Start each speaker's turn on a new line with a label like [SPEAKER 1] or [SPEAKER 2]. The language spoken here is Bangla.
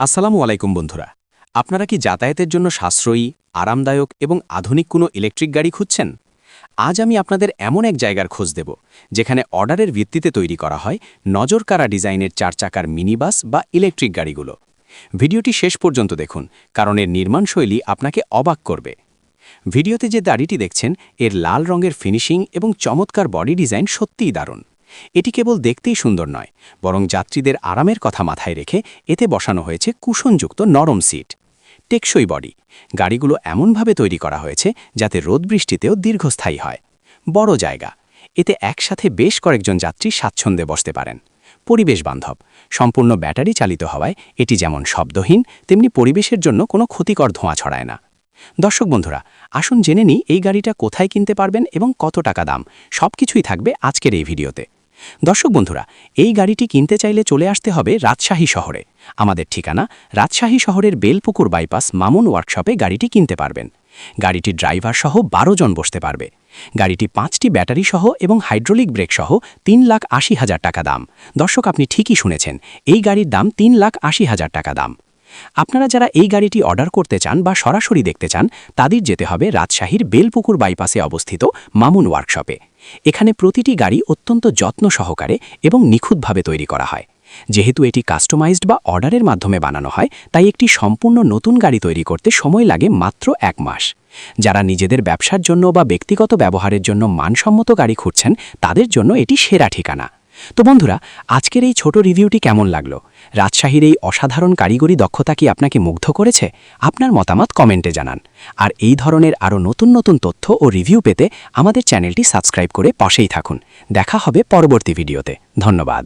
[SPEAKER 1] আসসালামু আলাইকুম বন্ধুরা। আপনারা কি যাতায়াতের জন্য সাশ্রয়ী, আরামদায়ক এবং আধুনিক কোনো ইলেকট্রিক গাড়ি খুঁজছেন? আজ আমি আপনাদের এমন এক জায়গার খোঁজ দেব যেখানে অর্ডারের ভিত্তিতে তৈরি করা হয় নজরকাড়া ডিজাইনের 4 চাকার মিনিবাস বা ইলেকট্রিক গাড়িগুলো। ভিডিওটি শেষ পর্যন্ত দেখুন, কারণ এর নির্মাণশৈলী আপনাকে অবাক করবে। ভিডিওতে যে গাড়িটি দেখছেন, এর লাল রঙের ফিনিশিং এবং চমৎকার বডি ডিজাইন সত্যিই দারুণ। এটি কেবল দেখতেই সুন্দর নয়, বরং যাত্রীদের আরামের কথা মাথায় রেখে এতে বসানো হয়েছে কুশনযুক্ত নরম সিট। টেকসই বডি গাড়িগুলো এমনভাবে তৈরি করা হয়েছে যাতে রোদ বৃষ্টিতেও দীর্ঘস্থায়ী হয়। বড় জায়গা, এতে একসাথে বেশ কয়েকজন যাত্রী স্বাচ্ছন্দ্যে বসতে পারেন। পরিবেশ বান্ধব, সম্পূর্ণ ব্যাটারি চালিত হওয়ায় এটি যেমন শব্দহীন, তেমনি পরিবেশের জন্য কোনো ক্ষতিকর ধোঁয়া ছড়ায় না। দর্শক বন্ধুরা, আসুন জেনে নিই এই গাড়িটা কোথায় কিনতে পারবেন এবং কত টাকা দাম। সবকিছুই থাকবে আজকের এই ভিডিওতে। দর্শক বন্ধুরা, এই গাড়িটি কিনতে চাইলে চলে আসতে হবে রাজশাহী শহরে। আমাদের ঠিকানা রাজশাহী শহরের বেলপুকুর বাইপাস মামুন ওয়ার্কশপে গাড়িটি কিনতে পারবেন। গাড়িটি ড্রাইভার সহ 12 জন বসতে পারবে। গাড়িটি 5টি ব্যাটারি সহ এবং হাইড্রোলিক ব্রেক সহ 3,80,000 টাকা দাম। দর্শক, আপনি ঠিকই শুনেছেন, এই গাড়ির দাম 3,80,000 টাকা দাম। আপনারা যারা এই গাড়িটি অর্ডার করতে চান বা সরাসরি দেখতে চান, তাদের যেতে হবে রাজশাহীর বেলপুকুর বাইপাসে অবস্থিত মামুন ওয়ার্কশপে। এখানে প্রতিটি গাড়ি অত্যন্ত যত্ন সহকারে এবং নিখুঁতভাবে তৈরি করা হয়। যেহেতু এটি কাস্টমাইজড বা অর্ডারের মাধ্যমে বানানো হয়, তাই একটি সম্পূর্ণ নতুন গাড়ি তৈরি করতে সময় লাগে মাত্র 1 মাস। যারা নিজেদের ব্যবসার জন্য বা ব্যক্তিগত ব্যবহারের জন্য মানসম্মত গাড়ি খুঁজছেন, তাদের জন্য এটি সেরা ঠিকানা। তো বন্ধুরা, আজকের এই ছোট রিভিউটি কেমন লাগলো? রাজশাহীর এই অসাধারণ কারিগরি দক্ষতা কি আপনাকে মুগ্ধ করেছে? আপনার মতামত কমেন্টে জানান। আর এই ধরনের আরও নতুন নতুন তথ্য ও রিভিউ পেতে আমাদের চ্যানেলটি সাবস্ক্রাইব করে পাশেই থাকুন। দেখা হবে পরবর্তী ভিডিওতে। ধন্যবাদ।